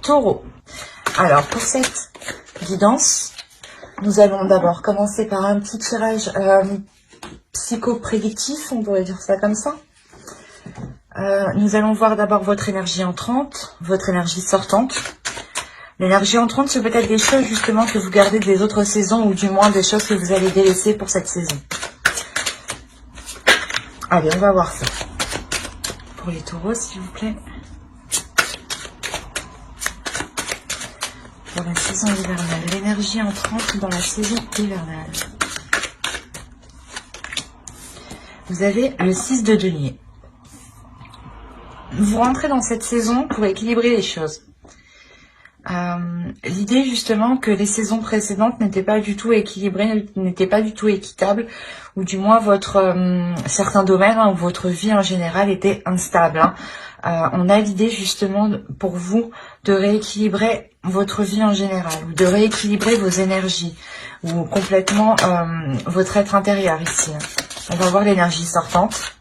Taureau. Alors, pour cette guidance, nous allons d'abord commencer par un petit tirage psycho-prédictif, on pourrait dire ça comme ça. Nous allons voir d'abord votre énergie entrante, votre énergie sortante. L'énergie entrante, c'est peut-être des choses justement que vous gardez des autres saisons ou du moins des choses que vous allez délaisser pour cette saison. Allez, on va voir ça. Pour les taureaux, s'il vous plaît. Pour la saison hivernale. L'énergie entrante dans la saison hivernale. Vous avez le 6 de denier. Vous rentrez dans cette saison pour équilibrer les choses. L'idée justement que les saisons précédentes n'étaient pas du tout équilibrées, n'étaient pas du tout équitables, ou du moins votre certains domaines ou votre vie en général était instable. On a l'idée justement pour vous de rééquilibrer votre vie en général, ou de rééquilibrer vos énergies, ou complètement votre être intérieur ici. On va voir l'énergie sortante.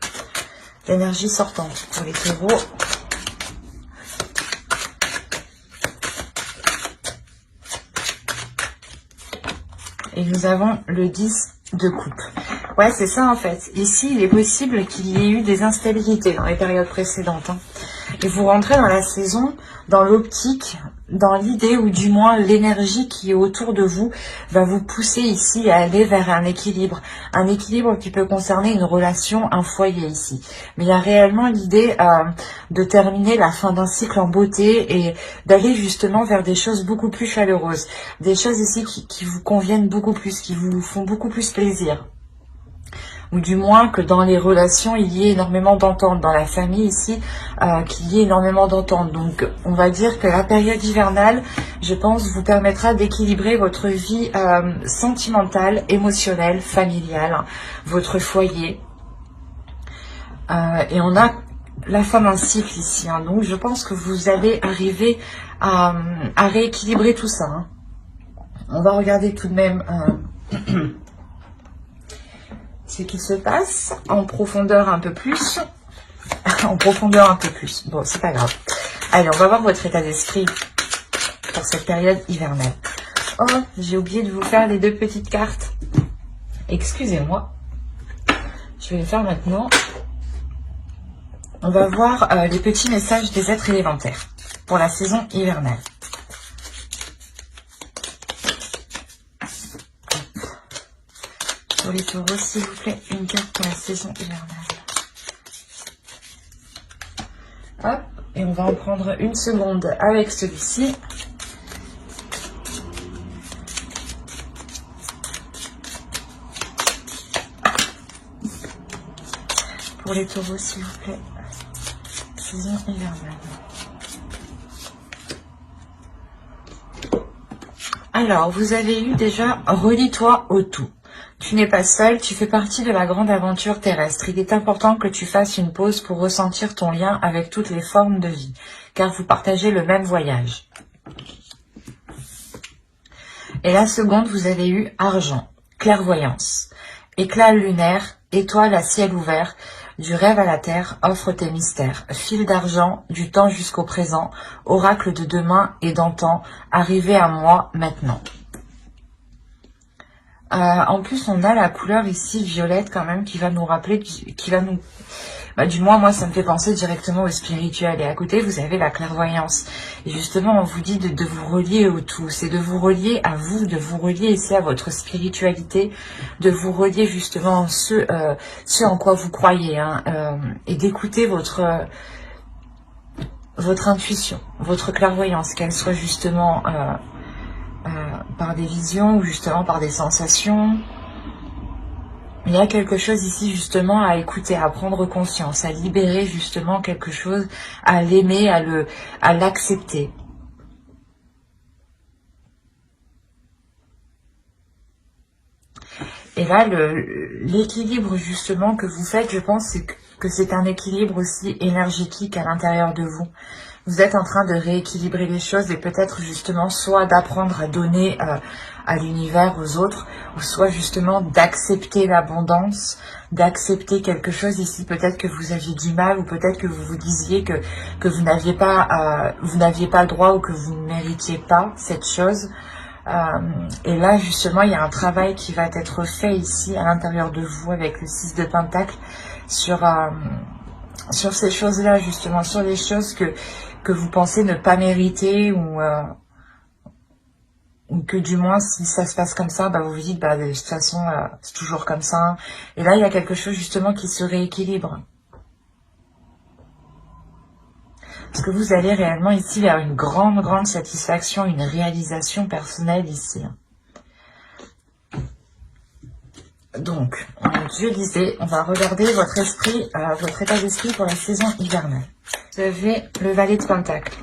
L'énergie sortante pour les taureaux. Et nous avons le 10 de coupe. Ouais, c'est ça en fait. Ici, il est possible qu'il y ait eu des instabilités dans les périodes précédentes. Et vous rentrez dans la saison, dans l'optique, dans l'idée ou du moins l'énergie qui est autour de vous va vous pousser ici à aller vers un équilibre. Un équilibre qui peut concerner une relation, un foyer ici. Mais il y a réellement l'idée de terminer la fin d'un cycle en beauté et d'aller justement vers des choses beaucoup plus chaleureuses. Des choses ici qui vous conviennent beaucoup plus, qui vous font beaucoup plus plaisir. Ou du moins que dans les relations, il y ait énormément d'entente. Dans la famille ici, qu'il y ait énormément d'entente. Donc, on va dire que la période hivernale, je pense, vous permettra d'équilibrer votre vie sentimentale, émotionnelle, familiale, votre foyer. Et on a la fin d'un cycle ici. Donc, je pense que vous allez arriver à rééquilibrer tout ça. On va regarder tout de même... ce qui se passe en profondeur un peu plus. En profondeur un peu plus. Bon, c'est pas grave. Allez, on va voir votre état d'esprit pour cette période hivernale. Oh, j'ai oublié de vous faire les deux petites cartes. Excusez-moi. Je vais les faire maintenant. On va voir les petits messages des êtres élémentaires pour la saison hivernale. Pour les taureaux, s'il vous plaît, une carte pour la saison hivernale. Hop, et on va en prendre une seconde avec celui-ci. Pour les taureaux, s'il vous plaît, saison hivernale. Alors, vous avez eu déjà « Relie-toi au tout ». Tu n'es pas seul, tu fais partie de la grande aventure terrestre. Il est important que tu fasses une pause pour ressentir ton lien avec toutes les formes de vie, car vous partagez le même voyage. Et la seconde, vous avez eu argent, clairvoyance, éclat lunaire, étoile à ciel ouvert, du rêve à la terre, offre tes mystères, fil d'argent, du temps jusqu'au présent, oracle de demain et d'antan, arrivé à moi maintenant. En plus, on a la couleur ici violette quand même qui va nous rappeler, qui va nous... du moins, moi, ça me fait penser directement au spirituel. Et à côté, vous avez la clairvoyance. Et justement, on vous dit de vous relier au tout. C'est de vous relier à vous, de vous relier ici à votre spiritualité, de vous relier justement à ce en quoi vous croyez. Et d'écouter votre intuition, votre clairvoyance, qu'elle soit justement... par des visions ou justement par des sensations. Il y a quelque chose ici justement à écouter, à prendre conscience, à libérer justement quelque chose, à l'aimer, à l'accepter. Et là, l'équilibre justement que vous faites, je pense que c'est un équilibre aussi énergétique à l'intérieur de vous. vous êtes en train de rééquilibrer les choses et peut-être justement soit d'apprendre à donner à l'univers, aux autres, ou soit justement d'accepter l'abondance, d'accepter quelque chose ici, peut-être que vous aviez du mal, ou peut-être que vous vous disiez que vous n'aviez pas le droit ou que vous ne méritiez pas cette chose. Et là justement il y a un travail qui va être fait ici à l'intérieur de vous avec le 6 de Pentacle sur ces choses-là, justement, sur les choses que vous pensez ne pas mériter ou que du moins, si ça se passe comme ça, bah, vous vous dites, bah, de toute façon, c'est toujours comme ça. Et là, il y a quelque chose, justement, qui se rééquilibre. Parce que vous allez réellement ici vers une grande, grande satisfaction, une réalisation personnelle ici. Donc, je disais, on va regarder votre esprit, votre état d'esprit pour la saison hivernale. Vous avez le valet de Pentacle.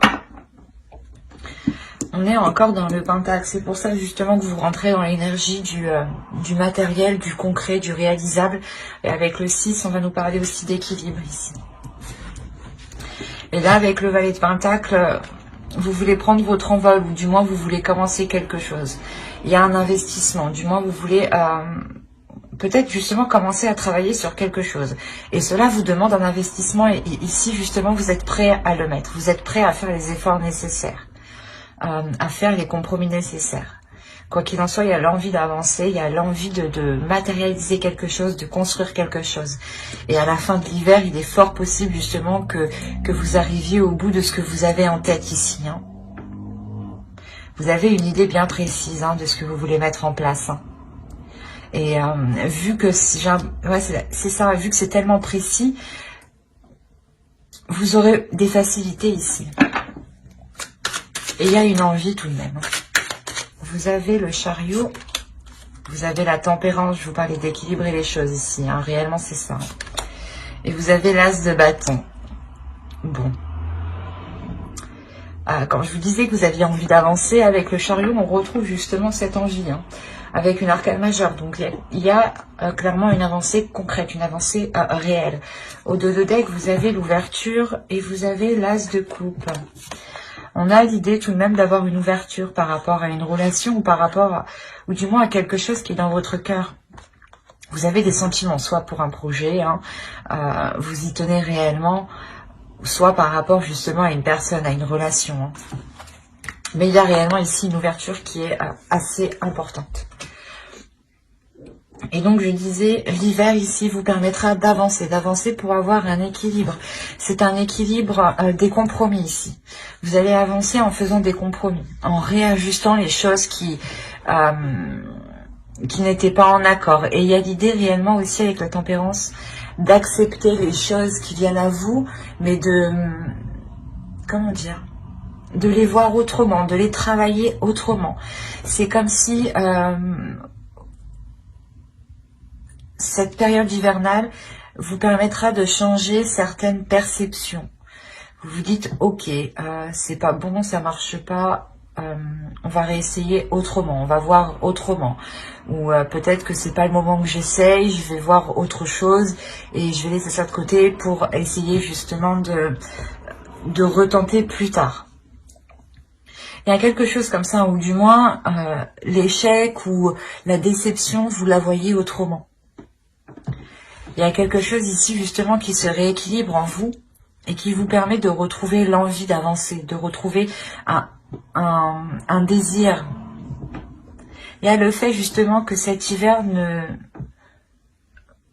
On est encore dans le Pentacle. C'est pour ça justement que vous rentrez dans l'énergie du matériel, du concret, du réalisable. Et avec le 6, on va nous parler aussi d'équilibre ici. Et là, avec le valet de Pentacle, vous voulez prendre votre envol, ou du moins vous voulez commencer quelque chose. Il y a un investissement, du moins vous voulez peut-être justement commencer à travailler sur quelque chose. Et cela vous demande un investissement et ici justement vous êtes prêt à le mettre. Vous êtes prêt à faire les efforts nécessaires, à faire les compromis nécessaires. Quoi qu'il en soit, il y a l'envie d'avancer, il y a l'envie de matérialiser quelque chose, de construire quelque chose. Et à la fin de l'hiver, il est fort possible justement que vous arriviez au bout de ce que vous avez en tête ici. Hein. Vous avez une idée bien précise de ce que vous voulez mettre en place. Et vu que c'est ça, vu que c'est tellement précis, vous aurez des facilités ici. Et il y a une envie tout de même. Vous avez le chariot, vous avez la tempérance, je vous parlais d'équilibrer les choses ici, réellement c'est ça. Et vous avez l'as de bâton. Bon. Quand je vous disais que vous aviez envie d'avancer, avec le chariot, on retrouve justement cette envie, avec une arcane majeure. Donc il y a clairement une avancée concrète, une avancée réelle. Au dos de deck, vous avez l'ouverture et vous avez l'as de coupe. On a l'idée tout de même d'avoir une ouverture par rapport à une relation ou par rapport ou du moins à quelque chose qui est dans votre cœur. Vous avez des sentiments, soit pour un projet, vous y tenez réellement, soit par rapport justement à une personne, à une relation. Mais il y a réellement ici une ouverture qui est assez importante. Et donc je disais, l'hiver ici vous permettra d'avancer pour avoir un équilibre. C'est un équilibre des compromis ici. Vous allez avancer en faisant des compromis, en réajustant les choses qui n'étaient pas en accord. Et il y a l'idée réellement aussi avec la tempérance d'accepter les choses qui viennent à vous, mais de les voir autrement, de les travailler autrement. C'est comme si cette période hivernale vous permettra de changer certaines perceptions. Vous vous dites, ok, c'est pas bon, ça marche pas, on va réessayer autrement, on va voir autrement. Ou peut-être que c'est pas le moment que j'essaye, je vais voir autre chose et je vais laisser ça de côté pour essayer justement de retenter plus tard. Il y a quelque chose comme ça, ou du moins l'échec ou la déception, vous la voyez autrement. Il y a quelque chose ici justement qui se rééquilibre en vous et qui vous permet de retrouver l'envie d'avancer, de retrouver un désir. Il y a le fait justement que cet hiver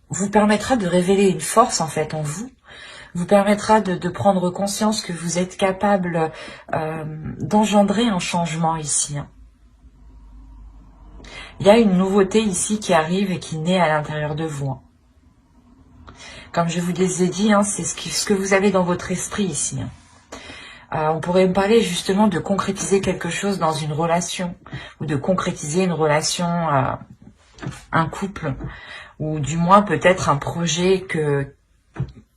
vous permettra de révéler une force en fait en vous, vous permettra de prendre conscience que vous êtes capable d'engendrer un changement ici. Il y a une nouveauté ici qui arrive et qui naît à l'intérieur de vous. Comme je vous les ai dit, c'est ce que vous avez dans votre esprit ici. On pourrait me parler justement de concrétiser quelque chose dans une relation, ou de concrétiser une relation, un couple, ou du moins peut-être un projet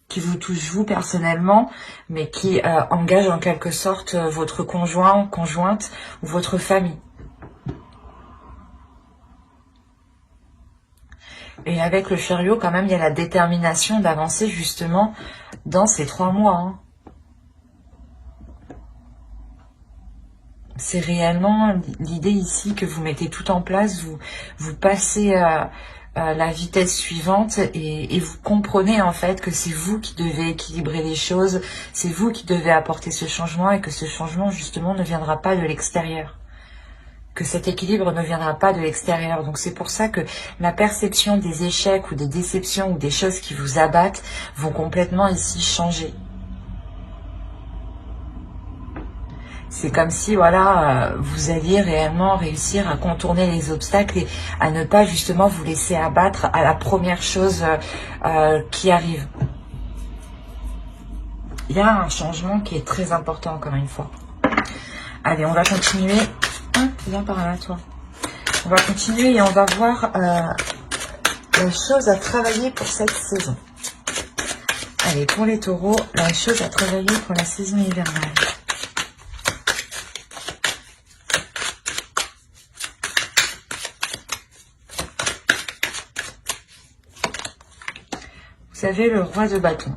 qui vous touche vous personnellement, mais qui engage en quelque sorte votre conjoint, conjointe, ou votre famille. Et avec le chariot, quand même, il y a la détermination d'avancer justement dans ces 3 mois. C'est réellement l'idée ici que vous mettez tout en place, vous passez la vitesse suivante et vous comprenez en fait que c'est vous qui devez équilibrer les choses, c'est vous qui devez apporter ce changement et que ce changement justement ne viendra pas de l'extérieur. Que cet équilibre ne viendra pas de l'extérieur. Donc c'est pour ça que la perception des échecs ou des déceptions ou des choses qui vous abattent vont complètement ici changer. C'est comme si, voilà, vous alliez réellement réussir à contourner les obstacles et à ne pas justement vous laisser abattre à la première chose qui arrive. Il y a un changement qui est très important, encore une fois. Allez, on va continuer. Ah, viens par là, toi. On va continuer et on va voir la chose à travailler pour cette saison. Allez, pour les taureaux, la chose à travailler pour la saison hivernale. Vous avez le roi de bâton.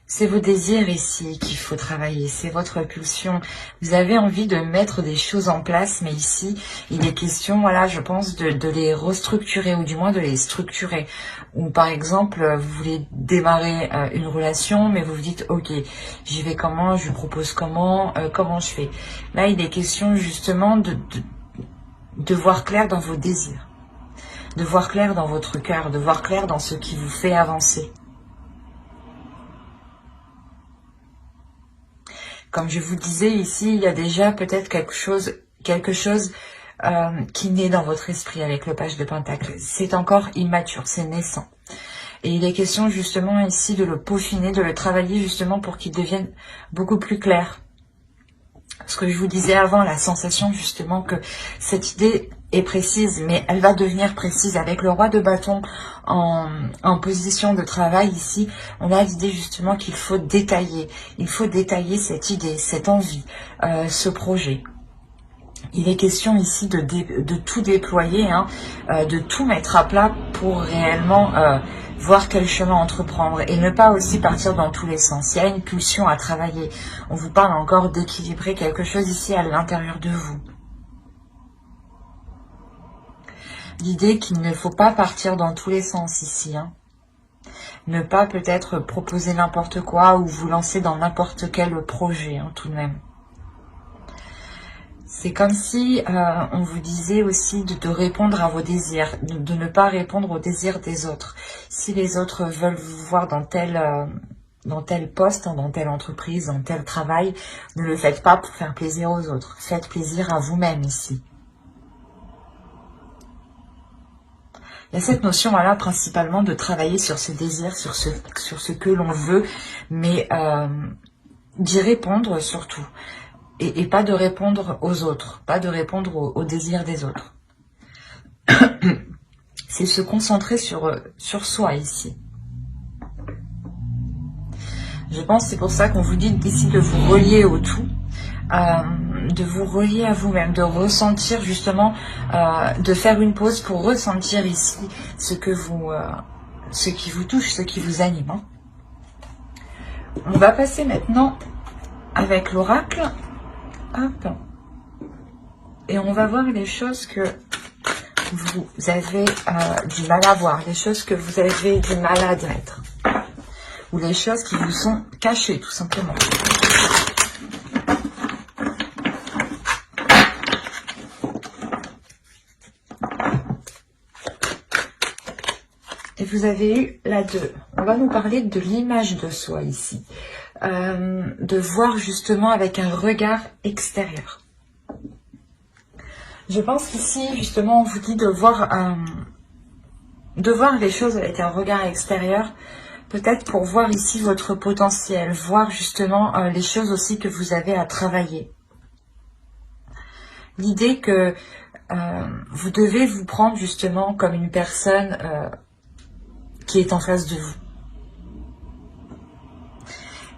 C'est vos désirs ici qu'il faut travailler, c'est votre pulsion. Vous avez envie de mettre des choses en place, mais ici, il est question, voilà, je pense, de les restructurer, ou du moins de les structurer. Ou par exemple, vous voulez démarrer une relation, mais vous vous dites, ok, j'y vais comment, je lui propose comment je fais. Là, il est question justement de voir clair dans vos désirs. De voir clair dans votre cœur, de voir clair dans ce qui vous fait avancer. Comme je vous disais ici, il y a déjà peut-être quelque chose qui naît dans votre esprit avec le page de Pentacle. C'est encore immature, c'est naissant. Et il est question justement ici de le peaufiner, de le travailler justement pour qu'il devienne beaucoup plus clair. Ce que je vous disais avant, la sensation justement que cette idée est précise, mais elle va devenir précise avec le roi de bâton en position de travail ici. On a l'idée justement qu'il faut détailler. Il faut détailler cette idée, cette envie, ce projet. Il est question ici de tout déployer, hein, de tout mettre à plat pour réellement voir quel chemin entreprendre et ne pas aussi partir dans tous les sens. Il y a une pulsion à travailler. On vous parle encore d'équilibrer quelque chose ici à l'intérieur de vous. L'idée qu'il ne faut pas partir dans tous les sens ici. Hein. Ne pas peut-être proposer n'importe quoi ou vous lancer dans n'importe quel projet, hein, tout de même. C'est comme si on vous disait aussi de répondre à vos désirs, de ne pas répondre aux désirs des autres. Si les autres veulent vous voir dans tel poste, hein, dans telle entreprise, dans tel travail, ne le faites pas pour faire plaisir aux autres. Faites plaisir à vous-même ici. Il y a cette notion, voilà, principalement de travailler sur ses désirs, sur ce que l'on veut, mais d'y répondre surtout. Et pas de répondre aux autres, pas de répondre aux désirs des autres. C'est se concentrer sur soi ici. Je pense que c'est pour ça qu'on vous dit ici de vous relier au tout, de vous relier à vous-même, de ressentir justement, de faire une pause pour ressentir ici ce qui vous touche, ce qui vous anime. Hein. On va passer maintenant avec l'oracle. Hop. Et on va voir les choses que vous avez du mal à voir, les choses que vous avez du mal à admettre, ou les choses qui vous sont cachées tout simplement. Et vous avez eu la 2. On va nous parler de l'image de soi ici. De voir justement avec un regard extérieur. Je pense qu'ici, justement, on vous dit de voir les choses avec un regard extérieur, peut-être pour voir ici votre potentiel, voir justement les choses aussi que vous avez à travailler. L'idée que vous devez vous prendre justement comme une personne qui est en face de vous.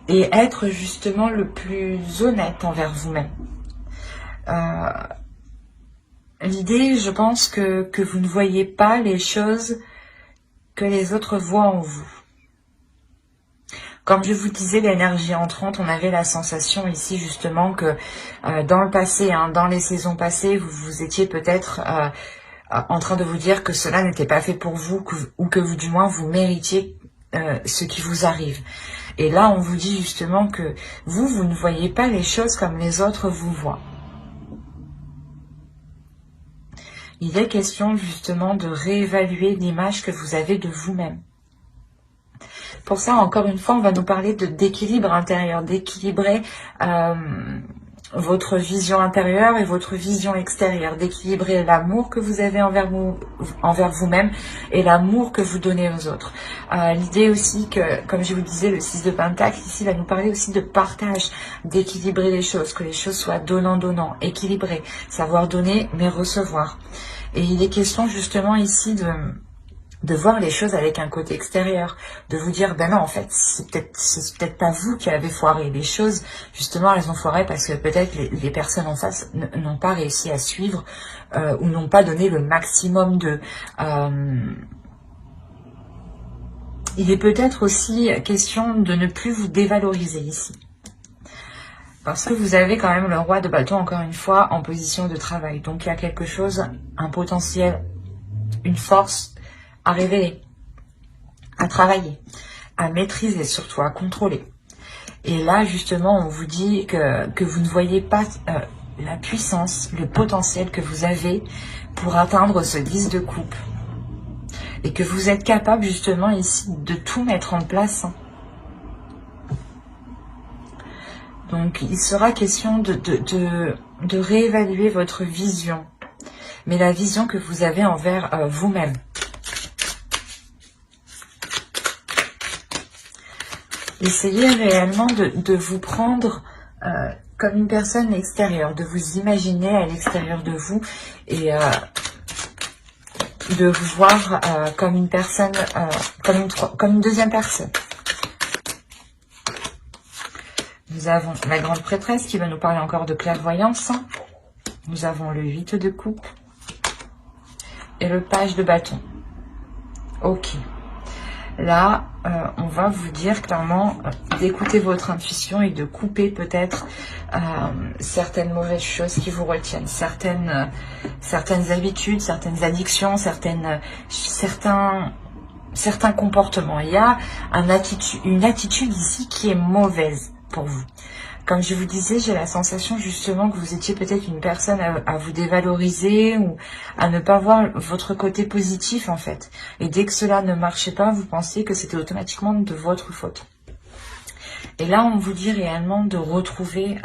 Et être justement le plus honnête envers vous-même. L'idée, je pense que vous ne voyez pas les choses que les autres voient en vous. Comme je vous disais, l'énergie entrante, on avait la sensation ici justement que dans le passé, hein, dans les saisons passées, vous étiez peut-être en train de vous dire que cela n'était pas fait pour vous, ou que vous, du moins, vous méritiez ce qui vous arrive. Et là, on vous dit justement que vous ne voyez pas les choses comme les autres vous voient. Il est question justement de réévaluer l'image que vous avez de vous-même. Pour ça, encore une fois, on va nous parler d'équilibre intérieur, d'équilibrer votre vision intérieure et votre vision extérieure, d'équilibrer l'amour que vous avez envers vous-même et l'amour que vous donnez aux autres. L'idée aussi que, comme je vous disais, le 6 de Pentacle, ici, va nous parler aussi de partage, d'équilibrer les choses, que les choses soient donnant-donnant, équilibrées, savoir donner mais recevoir. Et il est question justement ici de voir les choses avec un côté extérieur, de vous dire, ben non, en fait, c'est peut-être pas vous qui avez foiré. Les choses, justement, elles ont foiré parce que peut-être les personnes en face n'ont pas réussi à suivre ou n'ont pas donné le maximum de... Il est peut-être aussi question de ne plus vous dévaloriser ici. Parce que vous avez quand même le roi de bâton, encore une fois, en position de travail. Donc, il y a quelque chose, un potentiel, une force à révéler, à travailler, à maîtriser surtout, à contrôler. Et là, justement, on vous dit que vous ne voyez pas la puissance, le potentiel que vous avez pour atteindre ce 10 de coupe. Et que vous êtes capable, justement, ici, de tout mettre en place. Donc, il sera question de réévaluer votre vision. Mais la vision que vous avez envers vous-même. Essayez réellement de vous prendre comme une personne extérieure, de vous imaginer à l'extérieur de vous et de vous voir comme une personne, comme une deuxième personne. Nous avons la grande prêtresse qui va nous parler encore de clairvoyance. Nous avons le 8 de coupe et le page de bâton. Ok. Là, on va vous dire clairement d'écouter votre intuition et de couper peut-être certaines mauvaises choses qui vous retiennent, certaines habitudes, certaines addictions, certains comportements. Il y a une attitude ici qui est mauvaise pour vous. Comme je vous disais, j'ai la sensation justement que vous étiez peut-être une personne à vous dévaloriser ou à ne pas voir votre côté positif en fait. Et dès que cela ne marchait pas, vous pensiez que c'était automatiquement de votre faute. Et là, on vous dit réellement de retrouver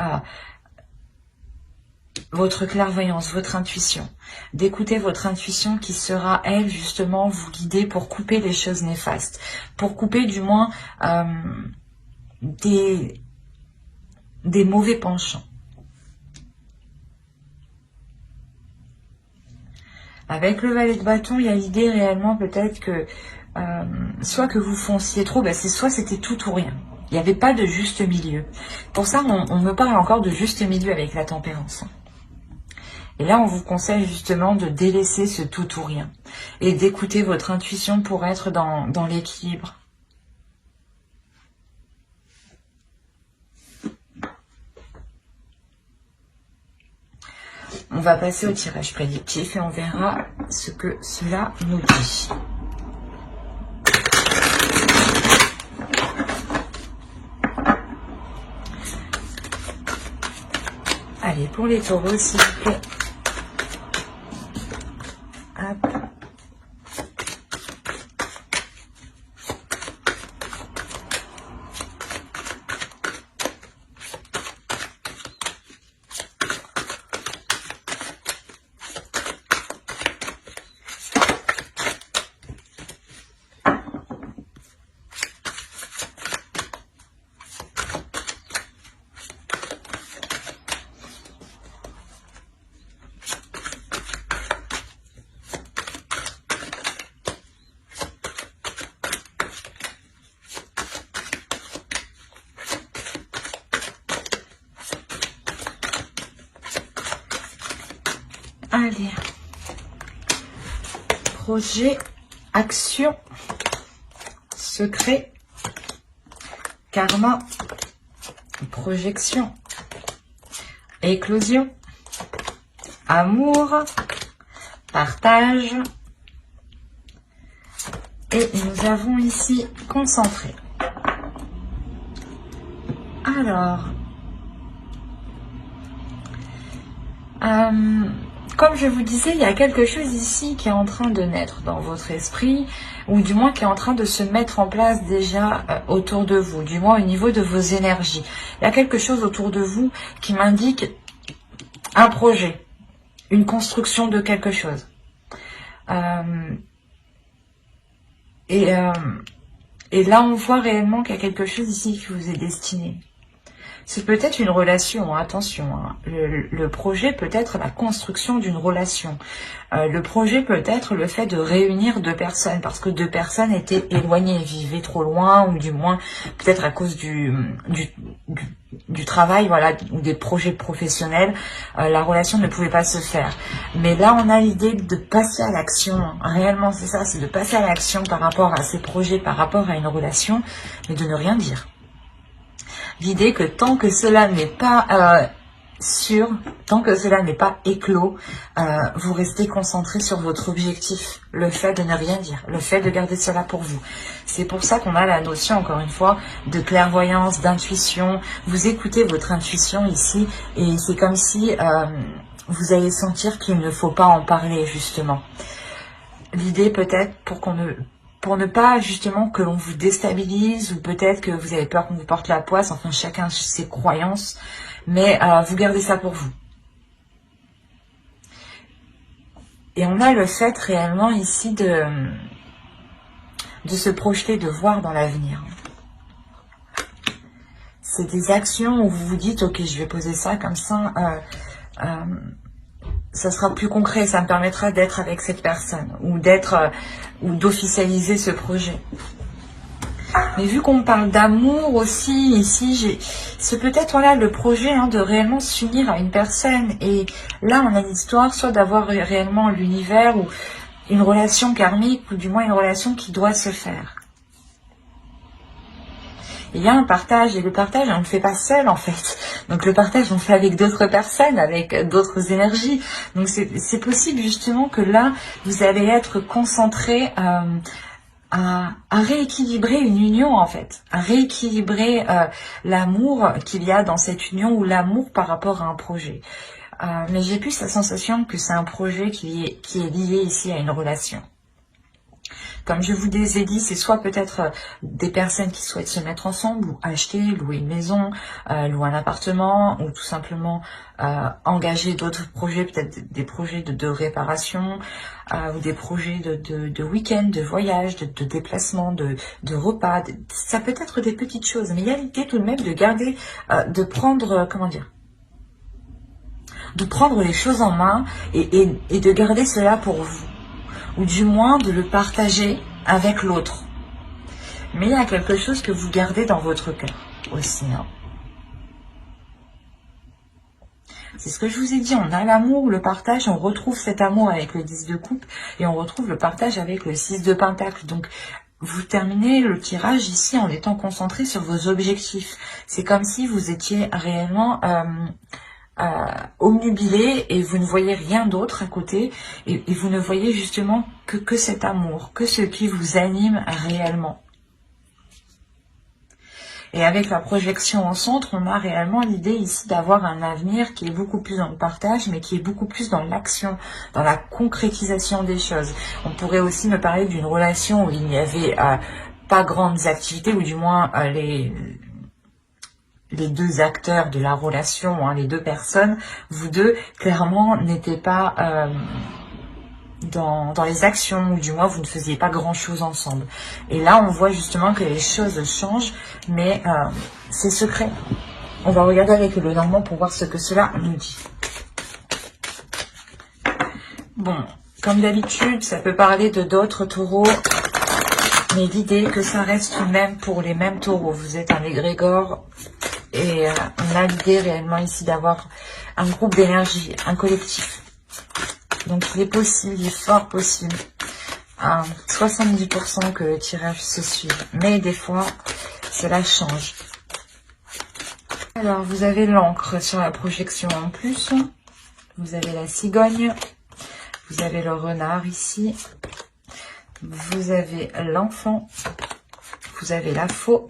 votre clairvoyance, votre intuition. D'écouter votre intuition qui sera, elle, justement, vous guider pour couper les choses néfastes. Pour couper du moins des mauvais penchants. Avec le valet de bâton, il y a l'idée réellement peut-être que soit que vous fonciez trop, soit c'était tout ou rien. Il n'y avait pas de juste milieu. Pour ça, on me parle encore de juste milieu avec la tempérance. Et là, on vous conseille justement de délaisser ce tout ou rien et d'écouter votre intuition pour être dans l'équilibre. On va passer au tirage prédictif et on verra ce que cela nous dit. Allez, pour les taureaux, s'il vous plaît. Hop. Allez, projet, action, secret, karma, projection, éclosion, amour, partage. Et nous avons ici concentré. Alors, comme je vous disais, il y a quelque chose ici qui est en train de naître dans votre esprit, ou du moins qui est en train de se mettre en place déjà autour de vous, du moins au niveau de vos énergies. Il y a quelque chose autour de vous qui m'indique un projet, une construction de quelque chose. Et là, on voit réellement qu'il y a quelque chose ici qui vous est destiné. C'est peut-être une relation, attention. Hein. Le projet peut être la construction d'une relation. Le projet peut être le fait de réunir deux personnes, parce que deux personnes étaient éloignées, vivaient trop loin, ou du moins peut-être à cause du travail, voilà, ou des projets professionnels, la relation ne pouvait pas se faire. Mais là, on a l'idée de passer à l'action. Réellement, c'est ça, c'est de passer à l'action par rapport à ces projets, par rapport à une relation, mais de ne rien dire. L'idée que tant que cela n'est pas sûr, tant que cela n'est pas éclos, vous restez concentré sur votre objectif, le fait de ne rien dire, le fait de garder cela pour vous. C'est pour ça qu'on a la notion, encore une fois, de clairvoyance, d'intuition. Vous écoutez votre intuition ici, et c'est comme si vous allez sentir qu'il ne faut pas en parler, justement. L'idée peut-être pour ne pas justement que l'on vous déstabilise, ou peut-être que vous avez peur qu'on vous porte la poisse, enfin chacun ses croyances, mais vous gardez ça pour vous. Et on a le fait réellement ici de se projeter, de voir dans l'avenir. C'est des actions où vous vous dites, ok, je vais poser ça comme ça, ça sera plus concret, ça me permettra d'être avec cette personne, ou d'officialiser ce projet. Mais vu qu'on parle d'amour aussi, ici, c'est peut-être voilà, le projet de réellement s'unir à une personne. Et là, on a l'histoire soit d'avoir réellement l'univers, ou une relation karmique, ou du moins une relation qui doit se faire. Il y a un partage, et le partage, on ne le fait pas seul en fait. Donc le partage, on le fait avec d'autres personnes, avec d'autres énergies. Donc c'est possible justement que là, vous allez être concentré à rééquilibrer une union en fait. À rééquilibrer l'amour qu'il y a dans cette union, ou l'amour par rapport à un projet. Mais j'ai plus la sensation que c'est un projet qui est lié ici à une relation. Comme je vous ai dit, c'est soit peut-être des personnes qui souhaitent se mettre ensemble, ou acheter, louer une maison, louer un appartement, ou tout simplement engager d'autres projets, peut-être des projets de réparation, ou des projets de week-end, de voyage, de déplacement, de repas. Ça peut être des petites choses, mais il y a l'idée tout de même de garder, de prendre, comment dire, de prendre les choses en main et de garder cela pour vous. Ou du moins de le partager avec l'autre. Mais il y a quelque chose que vous gardez dans votre cœur aussi. C'est ce que je vous ai dit, on a l'amour, le partage, on retrouve cet amour avec le 10 de coupe, et on retrouve le partage avec le 6 de pentacle. Donc, vous terminez le tirage ici en étant concentré sur vos objectifs. C'est comme si vous étiez réellement omnubilé, et vous ne voyez rien d'autre à côté, et vous ne voyez justement que cet amour, que ce qui vous anime réellement. Et avec la projection en centre, on a réellement l'idée ici d'avoir un avenir qui est beaucoup plus dans le partage, mais qui est beaucoup plus dans l'action, dans la concrétisation des choses. On pourrait aussi me parler d'une relation où il n'y avait pas grandes activités, ou du moins les deux acteurs de la relation, les deux personnes, vous deux, clairement, n'étaient pas dans les actions, ou du moins, vous ne faisiez pas grand-chose ensemble. Et là, on voit justement que les choses changent, mais c'est secret. On va regarder avec le Normand pour voir ce que cela nous dit. Bon, comme d'habitude, ça peut parler de d'autres taureaux, mais l'idée que ça reste tout de même pour les mêmes taureaux. Vous êtes un égrégore. Et on a l'idée réellement ici d'avoir un groupe d'énergie, un collectif. Donc il est possible, il est fort possible, à 70% que le tirage se suive. Mais des fois, cela change. Alors, vous avez l'encre sur la projection en plus. Vous avez la cigogne. Vous avez le renard ici. Vous avez l'enfant. Vous avez la faux.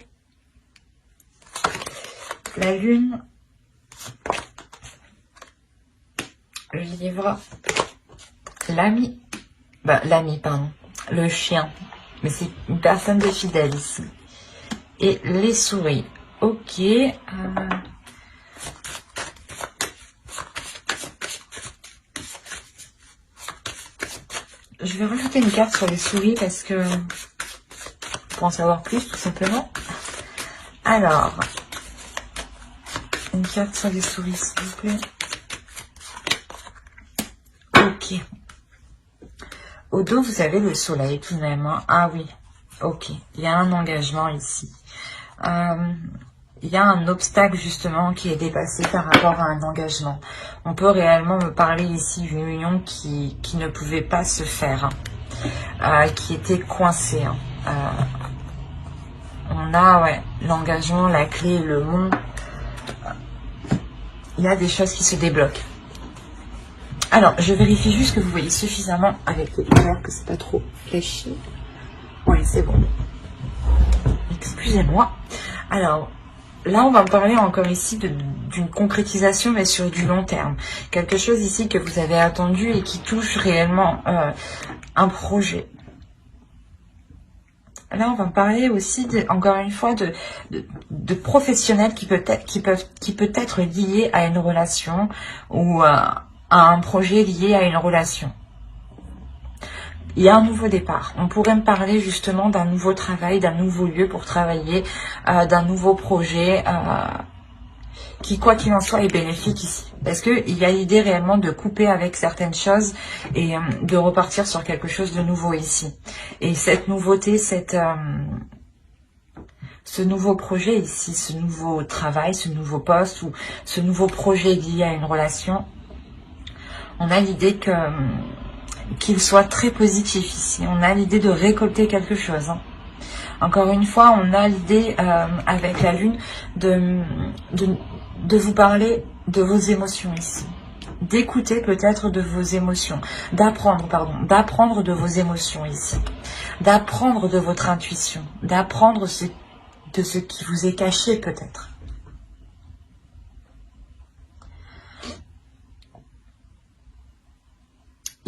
La lune. Le livre. L'ami. L'ami, pardon. Le chien. Mais c'est une personne de fidèle ici. Et les souris. Ok. Je vais rajouter une carte sur les souris parce que pour en savoir plus, tout simplement. Alors, une carte sur les souris, s'il vous plaît. Ok. Au dos, vous avez le soleil tout de même. Hein. Ah oui. Ok. Il y a un engagement ici. Il y a un obstacle justement qui est dépassé par rapport à un engagement. On peut réellement me parler ici d'une union qui ne pouvait pas se faire, qui était coincée. On a l'engagement, la clé, le mont. Il y a des choses qui se débloquent. Alors, je vérifie juste que vous voyez suffisamment avec les couleurs, que c'est pas trop fléchi. Oui, c'est bon. Excusez-moi. Alors, là, on va me parler encore ici d'une concrétisation, mais sur du long terme. Quelque chose ici que vous avez attendu et qui touche réellement un projet. Là, on va me parler aussi, encore une fois, de professionnels qui peut être lié à une relation ou à un projet lié à une relation. Il y a un nouveau départ. On pourrait me parler justement d'un nouveau travail, d'un nouveau lieu pour travailler, d'un nouveau projet qui, quoi qu'il en soit, est bénéfique ici. Parce qu'il y a l'idée réellement de couper avec certaines choses et de repartir sur quelque chose de nouveau ici. Et cette nouveauté, ce nouveau projet ici, ce nouveau travail, ce nouveau poste ou ce nouveau projet lié à une relation, on a l'idée qu'il soit très positif ici. On a l'idée de récolter quelque chose. Hein. Encore une fois, on a l'idée avec la lune de vous parler de vos émotions ici. D'écouter peut-être de vos émotions. D'apprendre de vos émotions ici. D'apprendre de votre intuition. D'apprendre de ce qui vous est caché peut-être.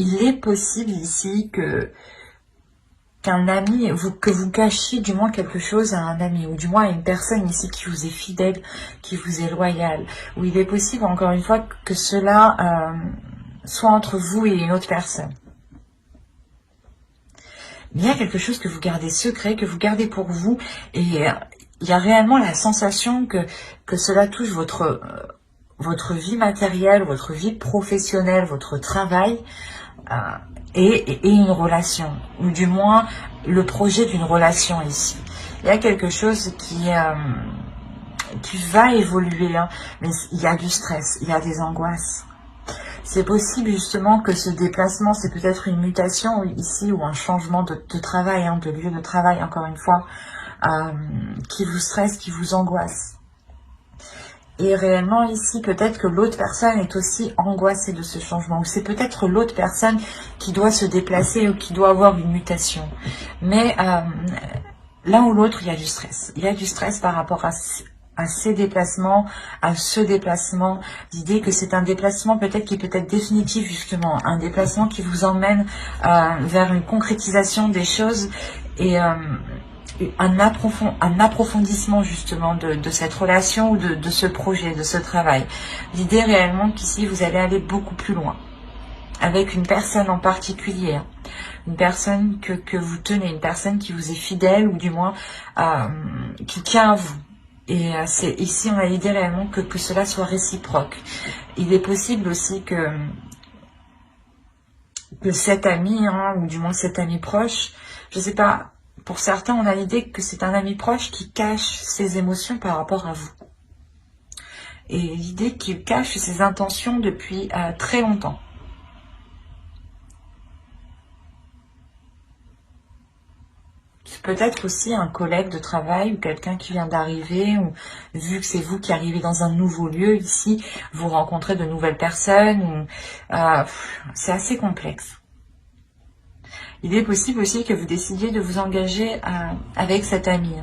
Il est possible ici qu'un ami, que vous cachiez du moins quelque chose à un ami, ou du moins à une personne ici qui vous est fidèle, qui vous est loyale. Ou il est possible, encore une fois, que cela soit entre vous et une autre personne. Mais il y a quelque chose que vous gardez secret, que vous gardez pour vous, et il y a réellement la sensation que cela touche votre vie matérielle, votre vie professionnelle, votre travail, et une relation, ou du moins le projet d'une relation ici. Il y a quelque chose qui va évoluer, hein, mais il y a du stress, il y a des angoisses. C'est possible justement que ce déplacement, c'est peut-être une mutation ici ou un changement de travail, hein, de lieu de travail, encore une fois, qui vous stresse, qui vous angoisse. Et réellement ici, peut-être que l'autre personne est aussi angoissée de ce changement. Ou c'est peut-être l'autre personne qui doit se déplacer ou qui doit avoir une mutation. Mais l'un ou l'autre, il y a du stress. Il y a du stress par rapport à ces déplacements, à ce déplacement. L'idée que c'est un déplacement peut-être qui peut être définitif justement. Un déplacement qui vous emmène vers une concrétisation des choses et un approfondissement justement de cette relation ou de ce projet, de ce travail. L'idée réellement qu'ici vous allez aller beaucoup plus loin avec une personne en particulier, hein. Une personne que vous tenez, une personne qui vous est fidèle ou du moins qui tient à vous. Et c'est ici on a l'idée réellement que cela soit réciproque. Il est possible aussi que cet ami, hein, ou du moins cet ami proche, je sais pas. Pour certains, on a l'idée que c'est un ami proche qui cache ses émotions par rapport à vous. Et l'idée qu'il cache ses intentions depuis très longtemps. peut-être aussi un collègue de travail ou quelqu'un qui vient d'arriver, ou vu que c'est vous qui arrivez dans un nouveau lieu ici, vous rencontrez de nouvelles personnes. C'est assez complexe. Il est possible aussi que vous décidiez de vous engager avec cet ami.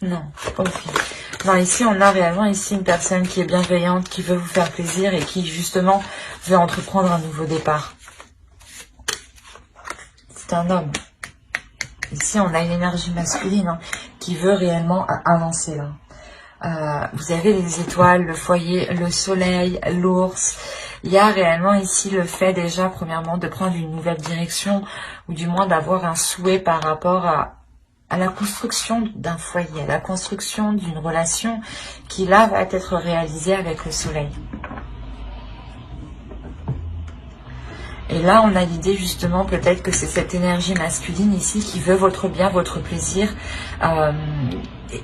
Non, ok. Non, ici, on a réellement ici une personne qui est bienveillante, qui veut vous faire plaisir et qui, justement, veut entreprendre un nouveau départ. C'est un homme. Ici, on a une énergie masculine qui veut réellement avancer là. Vous avez les étoiles, le foyer, le soleil, l'ours. Il y a réellement ici le fait déjà, premièrement, de prendre une nouvelle direction ou du moins d'avoir un souhait par rapport à la construction d'un foyer, à la construction d'une relation qui là va être réalisée avec le soleil. Et là, on a l'idée justement peut-être que c'est cette énergie masculine ici qui veut votre bien, votre plaisir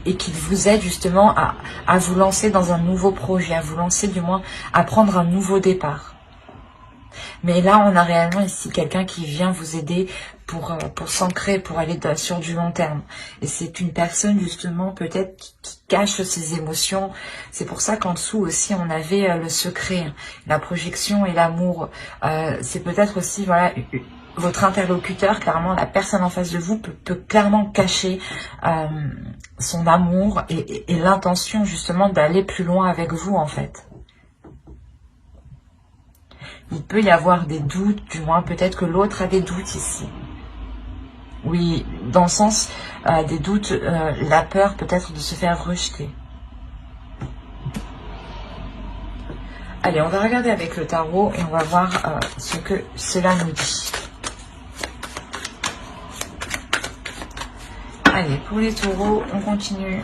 et qui vous aide justement à vous lancer dans un nouveau projet, à vous lancer du moins à prendre un nouveau départ. Mais là, on a réellement ici quelqu'un qui vient vous aider pour s'ancrer, pour aller sur du long terme. Et c'est une personne justement peut-être qui cache ses émotions. C'est pour ça qu'en dessous aussi, on avait le secret, la projection et l'amour. C'est peut-être aussi, voilà, votre interlocuteur, clairement, la personne en face de vous peut clairement cacher son amour et l'intention justement d'aller plus loin avec vous en fait. Il peut y avoir des doutes, du moins peut-être que l'autre a des doutes ici. Oui, dans le sens des doutes, la peur peut-être de se faire rejeter. Allez, on va regarder avec le tarot et on va voir ce que cela nous dit. Allez, pour les taureaux, on continue.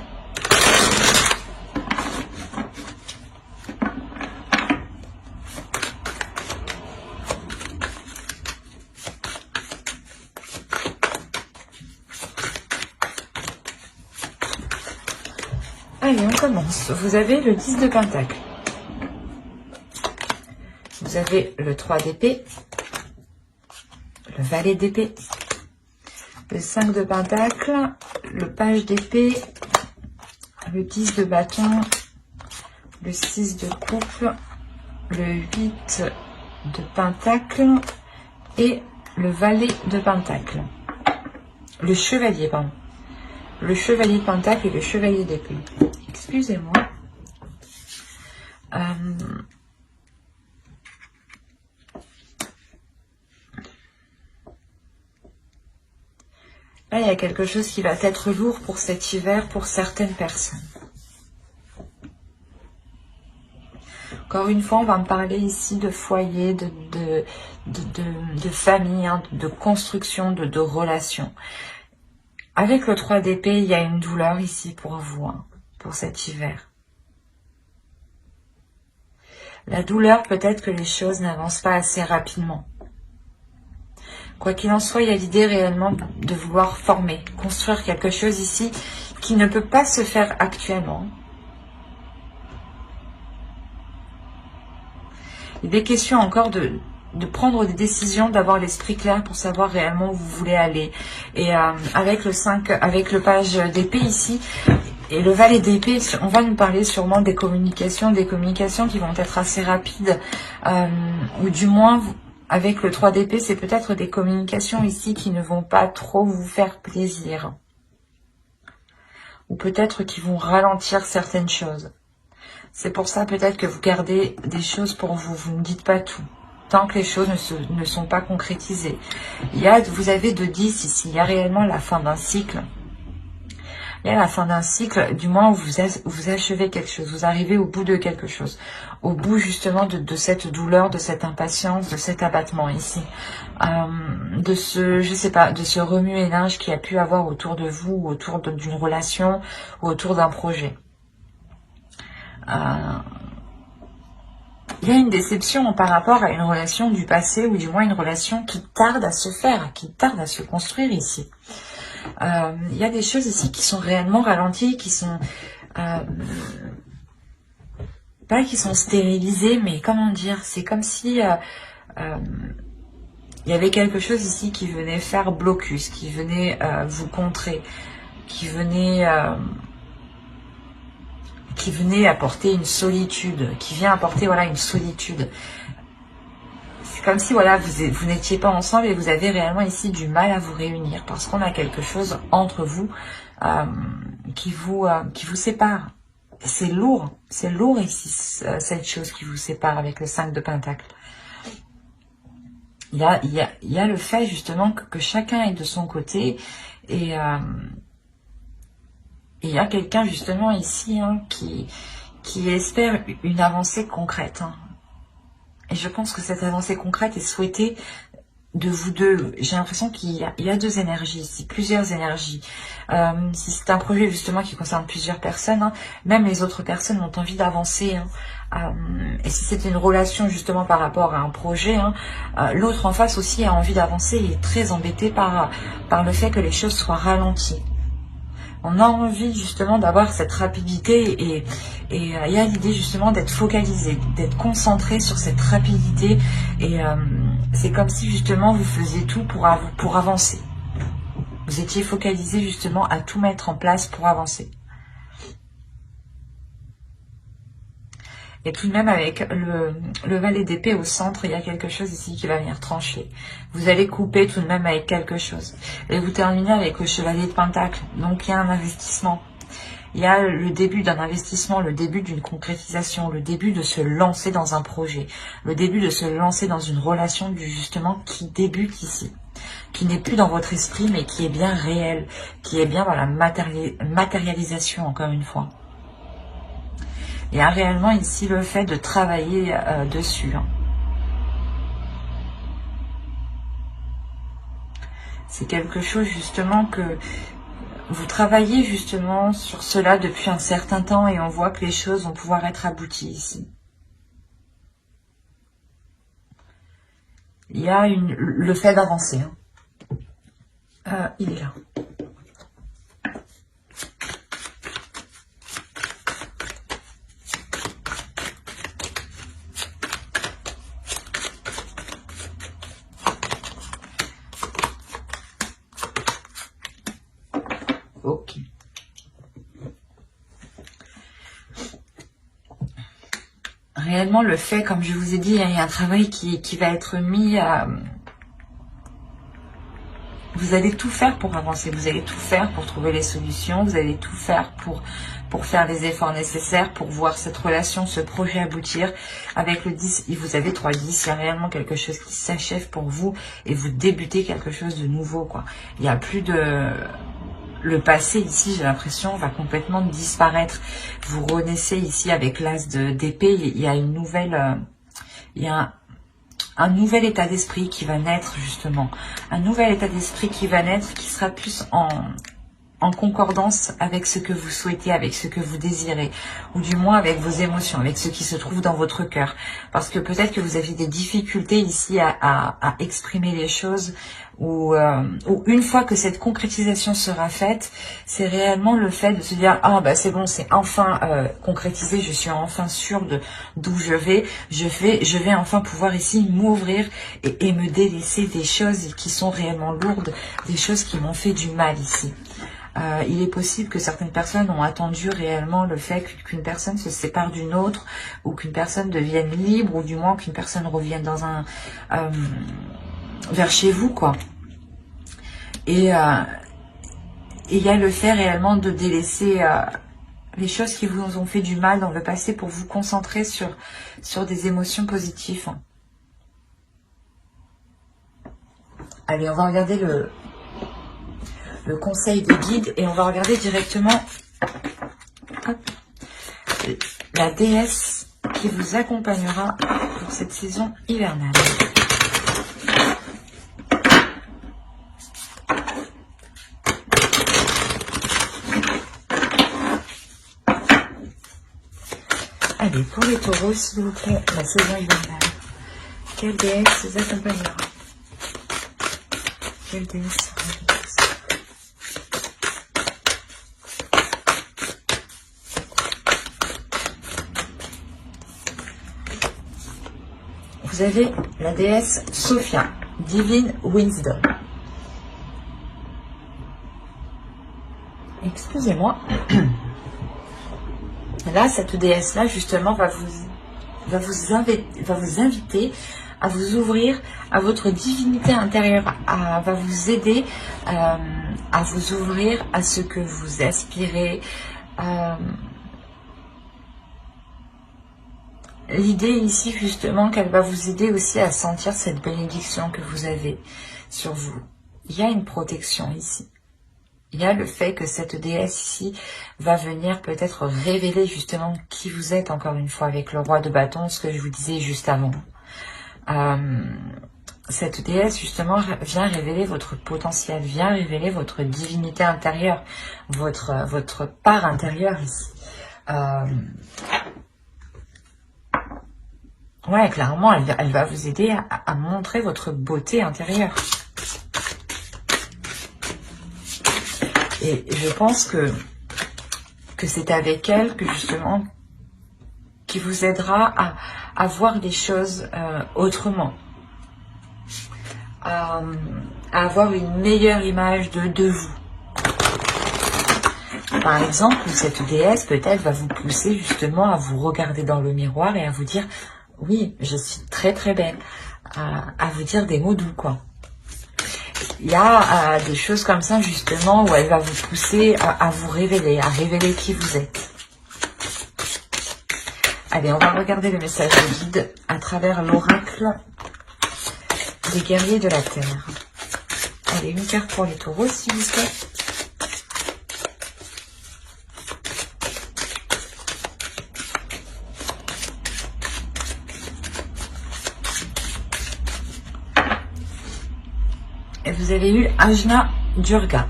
Allez, on commence. Vous avez le 10 de Pentacle. Vous avez le 3 d'épée. Le valet d'épée. Le 5 de Pentacle. Le page d'épée. Le 10 de bâton. Le 6 de coupe. Le 8 de Pentacle. Et le valet de Pentacle. Le chevalier, pardon. Le chevalier de Pentacle et le chevalier d'épée. Excusez-moi. Là, il y a quelque chose qui va être lourd pour cet hiver pour certaines personnes. Encore une fois, on va me parler ici de foyer, de famille, de construction, de relations. Avec le 3 d'épée, il y a une douleur ici pour vous, pour cet hiver. La douleur, peut-être que les choses n'avancent pas assez rapidement. Quoi qu'il en soit, il y a l'idée réellement de vouloir former, construire quelque chose ici qui ne peut pas se faire actuellement. Il est question encore de prendre des décisions, d'avoir l'esprit clair pour savoir réellement où vous voulez aller. Et avec le 5, avec le page d'épée ici, et le valet d'épée, on va nous parler sûrement des communications qui vont être assez rapides, ou du moins, avec le 3 d'épée, c'est peut-être des communications ici qui ne vont pas trop vous faire plaisir. Ou peut-être qui vont ralentir certaines choses. C'est pour ça peut-être que vous gardez des choses pour vous, vous ne dites pas tout. Tant que les choses ne sont pas concrétisées. Vous avez de 10 ici, il y a réellement la fin d'un cycle. Il y a la fin d'un cycle, du moins où vous achevez quelque chose, vous arrivez au bout de quelque chose. Au bout justement de cette douleur, de cette impatience, de cet abattement ici. De ce remue-ménage qu'il y a pu avoir autour de vous, autour d'une relation, ou autour d'un projet. Il y a une déception par rapport à une relation du passé, ou du moins une relation qui tarde à se faire, qui tarde à se construire ici. Il y a des choses ici qui sont réellement ralenties, qui sont... pas qui sont stérilisées, mais comment dire, c'est comme si... il y avait quelque chose ici qui venait faire blocus, qui venait vous contrer, qui venait apporter une solitude, qui vient apporter voilà une solitude. C'est comme si voilà vous n'étiez pas ensemble et vous avez réellement ici du mal à vous réunir parce qu'on a quelque chose entre vous qui vous sépare. C'est lourd ici cette chose qui vous sépare avec le 5 de Pentacle. Il y a le fait justement que chacun est de son côté et il y a quelqu'un justement ici qui espère une avancée concrète. Et je pense que cette avancée concrète est souhaitée de vous deux. J'ai l'impression qu'il y a deux énergies ici, plusieurs énergies. Si c'est un projet justement qui concerne plusieurs personnes, même les autres personnes ont envie d'avancer. Et si c'est une relation justement par rapport à un projet, l'autre en face aussi a envie d'avancer et est très embêté par le fait que les choses soient ralenties. On a envie justement d'avoir cette rapidité et il y a l'idée justement d'être focalisé, d'être concentré sur cette rapidité et c'est comme si justement vous faisiez tout pour avancer. Vous étiez focalisé justement à tout mettre en place pour avancer. Et tout de même avec le valet d'épée au centre, il y a quelque chose ici qui va venir trancher. Vous allez couper tout de même avec quelque chose. Et vous terminez avec le chevalier de Pentacle. Donc il y a un investissement. Il y a le début d'un investissement, le début d'une concrétisation, le début de se lancer dans un projet, le début de se lancer dans une relation justement qui débute ici, qui n'est plus dans votre esprit mais qui est bien réel, qui est bien dans la matérialisation encore une fois. Il y a réellement ici le fait de travailler dessus. C'est quelque chose justement que vous travaillez justement sur cela depuis un certain temps et on voit que les choses vont pouvoir être abouties ici. Il y a le fait d'avancer. Il est là. Ok. Réellement, le fait, comme je vous ai dit, il y a un travail qui va être mis à... Vous allez tout faire pour avancer, vous allez tout faire pour trouver les solutions, vous allez tout faire pour faire les efforts nécessaires, pour voir cette relation, ce projet aboutir. Avec le 10, vous avez 3-10, il y a réellement quelque chose qui s'achève pour vous et vous débutez quelque chose de nouveau, quoi. Il n'y a plus de... Le passé ici, j'ai l'impression, va complètement disparaître. Vous renaissez ici avec l'as d'épée. Il y a une nouvelle... il y a un nouvel état d'esprit qui va naître, justement. Un nouvel état d'esprit qui va naître, qui sera plus en concordance avec ce que vous souhaitez, avec ce que vous désirez, ou du moins avec vos émotions, avec ce qui se trouve dans votre cœur. Parce que peut-être que vous avez des difficultés ici à exprimer les choses, ou une fois que cette concrétisation sera faite, c'est réellement le fait de se dire « Ah bah c'est bon, c'est enfin concrétisé, je suis enfin sûre d'où je vais enfin pouvoir ici m'ouvrir et me délaisser des choses qui sont réellement lourdes, des choses qui m'ont fait du mal ici. » Il est possible que certaines personnes ont attendu réellement le fait qu'une personne se sépare d'une autre, ou qu'une personne devienne libre, ou du moins qu'une personne revienne dans vers chez vous, quoi. Et il y a le fait réellement de délaisser les choses qui vous ont fait du mal dans le passé pour vous concentrer sur des émotions positives. Allez, on va regarder le conseil des guides et on va regarder directement la déesse qui vous accompagnera pour cette saison hivernale. Allez, pour les taureaux, s'il vous plaît, la saison hivernale. Quelle déesse vous accompagnera? Quelle déesse sera la déesse? vous avez la déesse Sophia, Divine Wisdom. Excusez-moi. Là, cette déesse-là, justement, va vous inviter à vous ouvrir à votre divinité intérieure, va vous aider à vous ouvrir à ce que vous aspirez. L'idée ici, justement, qu'elle va vous aider aussi à sentir cette bénédiction que vous avez sur vous. Il y a une protection ici. Il y a le fait que cette déesse ici va venir peut-être révéler justement qui vous êtes, encore une fois, avec le roi de bâton, ce que je vous disais juste avant. Cette déesse, justement, vient révéler votre potentiel, vient révéler votre divinité intérieure, votre part intérieure ici. Ouais, clairement, elle va vous aider à montrer votre beauté intérieure. Et je pense que c'est avec elle que justement qui vous aidera à voir les choses autrement, à avoir une meilleure image de vous. Par exemple, cette déesse peut-être va vous pousser justement à vous regarder dans le miroir et à vous dire « Oui, je suis très très belle », à vous dire des mots doux, quoi. Il y a des choses comme ça, justement, où elle va vous pousser à vous révéler, à révéler qui vous êtes. Allez, on va regarder le message de guide à travers l'oracle des guerriers de la Terre. Allez, une carte pour les taureaux, s'il vous plaît. Et vous avez eu Ajna Durga,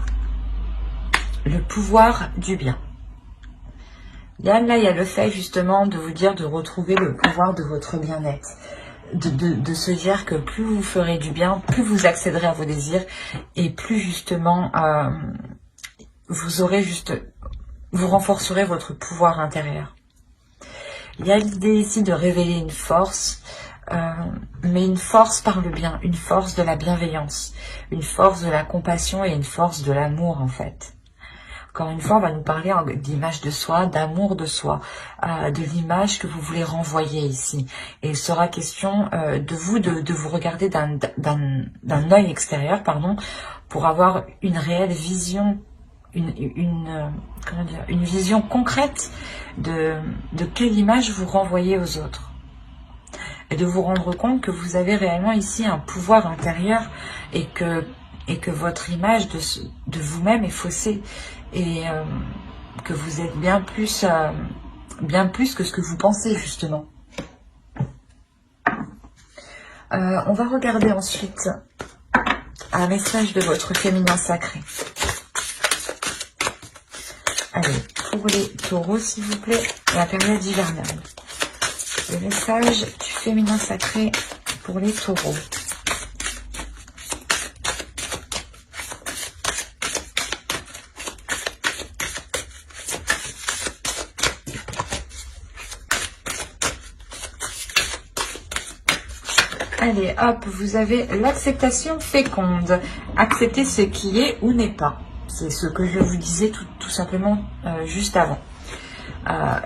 le pouvoir du bien. Là, il y a le fait justement de vous dire de retrouver le pouvoir de votre bien-être. De se dire que plus vous ferez du bien, plus vous accéderez à vos désirs et plus justement vous renforcerez votre pouvoir intérieur. Il y a l'idée ici de révéler une force, mais une force par le bien, une force de la bienveillance, une force de la compassion et une force de l'amour en fait. Encore une fois, on va nous parler d'image de soi, d'amour de soi, de l'image que vous voulez renvoyer ici. Et il sera question de vous regarder d'un œil extérieur, pardon, pour avoir une réelle vision, comment dire, une vision concrète de quelle image vous renvoyez aux autres. Et de vous rendre compte que vous avez réellement ici un pouvoir intérieur et que votre image de vous-même est faussée. Et que vous êtes bien plus que ce que vous pensez justement. On va regarder ensuite un message de votre féminin sacré. Allez, pour les taureaux s'il vous plaît, la période hivernale. Le message du féminin sacré pour les taureaux. Allez, hop, vous avez l'acceptation féconde. Accepter ce qui est ou n'est pas. C'est ce que je vous disais tout simplement juste avant.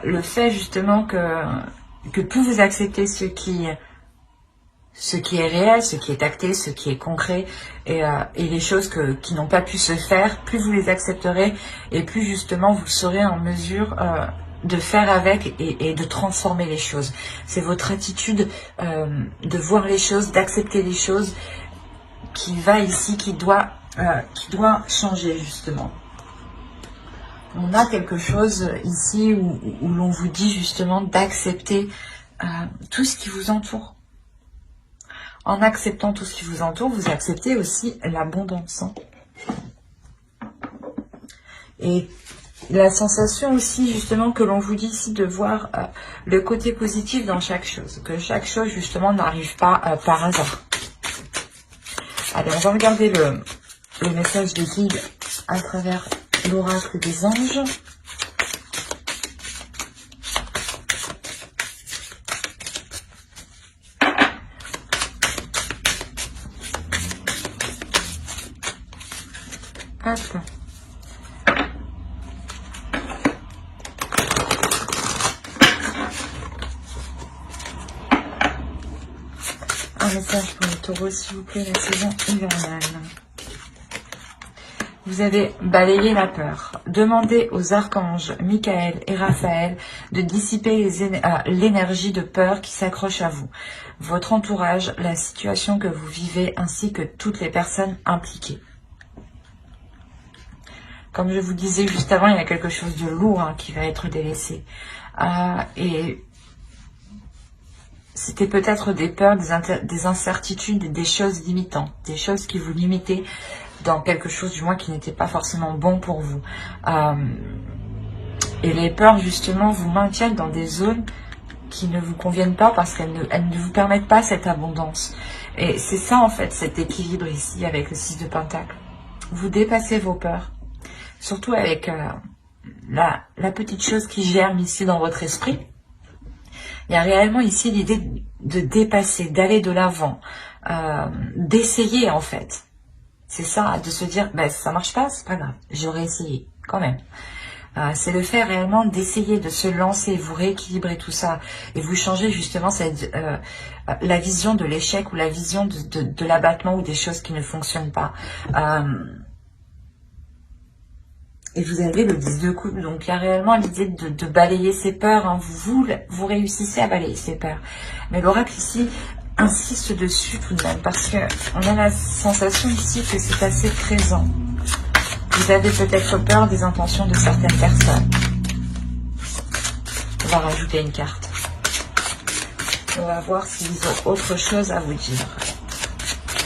Le fait justement que plus vous acceptez ce qui est réel, ce qui est acté, ce qui est concret, et les choses qui n'ont pas pu se faire, plus vous les accepterez, et plus justement vous serez en mesure de faire avec et de transformer les choses. C'est votre attitude de voir les choses, d'accepter les choses qui va ici, qui doit changer justement. On a quelque chose ici où l'on vous dit justement d'accepter tout ce qui vous entoure. En acceptant tout ce qui vous entoure, vous acceptez aussi l'abondance. Et la sensation aussi justement que l'on vous dit ici de voir le côté positif dans chaque chose. Que chaque chose justement n'arrive pas par hasard. Allez, on va regarder le message de guide à travers l'oracle des anges. Hop. Un message pour les taureaux, s'il vous plaît, la saison hivernale. Vous avez balayé la peur. Demandez aux archanges Michael et Raphaël de dissiper l'énergie de peur qui s'accroche à vous, votre entourage, la situation que vous vivez, ainsi que toutes les personnes impliquées. Comme je vous disais juste avant, il y a quelque chose de lourd qui va être délaissé. Et c'était peut-être des peurs, des incertitudes, des choses limitantes, des choses qui vous limitaient dans quelque chose du moins qui n'était pas forcément bon pour vous. Et les peurs justement vous maintiennent dans des zones qui ne vous conviennent pas parce qu'elles ne vous permettent pas cette abondance. Et c'est ça en fait, cet équilibre ici avec le 6 de Pentacle. Vous dépassez vos peurs, surtout avec la petite chose qui germe ici dans votre esprit. Il y a réellement ici l'idée de dépasser, d'aller de l'avant, d'essayer en fait. C'est ça, de se dire, ben, ça marche pas, c'est pas grave, j'aurais essayé quand même. C'est le fait réellement d'essayer de se lancer, vous rééquilibrer tout ça et vous changer justement la vision de l'échec ou la vision de l'abattement ou des choses qui ne fonctionnent pas. Et vous avez le 10 de coupe, donc il y a réellement l'idée de balayer ses peurs. Vous réussissez à balayer ses peurs. Mais l'oracle ici insiste dessus tout de même, parce que on a la sensation ici que c'est assez présent. Vous avez peut-être peur des intentions de certaines personnes. On va rajouter une carte. On va voir s'ils ont autre chose à vous dire.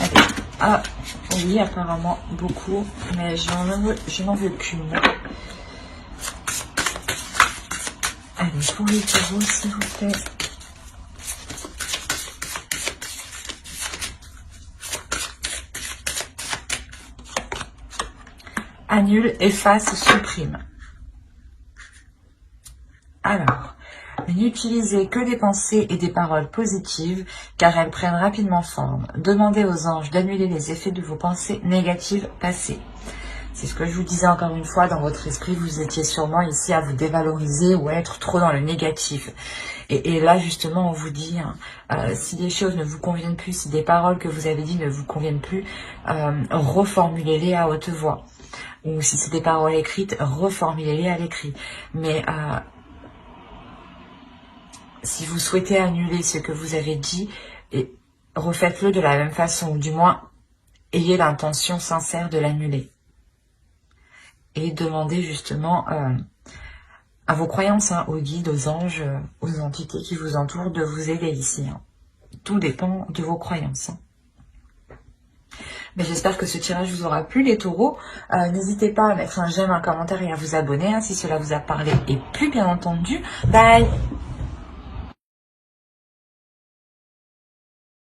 Allez. Ah, oui, apparemment beaucoup, mais je n'en veux qu'une. Allez, pour les taureaux, s'il vous plaît. Annule, efface, supprime. Alors, n'utilisez que des pensées et des paroles positives, car elles prennent rapidement forme. Demandez aux anges d'annuler les effets de vos pensées négatives passées. C'est ce que je vous disais encore une fois, dans votre esprit, vous étiez sûrement ici à vous dévaloriser ou à être trop dans le négatif. Et là, justement, on vous dit, si des choses ne vous conviennent plus, si des paroles que vous avez dites ne vous conviennent plus, reformulez-les à haute voix. Ou si c'est des paroles écrites, reformulez-les à l'écrit. Mais si vous souhaitez annuler ce que vous avez dit, refaites-le de la même façon, ou du moins, ayez l'intention sincère de l'annuler. Et demandez justement à vos croyances, aux guides, aux anges, aux entités qui vous entourent de vous aider ici. Tout dépend de vos croyances. Mais j'espère que ce tirage vous aura plu, les taureaux. N'hésitez pas à mettre un j'aime, un commentaire et à vous abonner si cela vous a parlé. Et plus bien entendu, bye!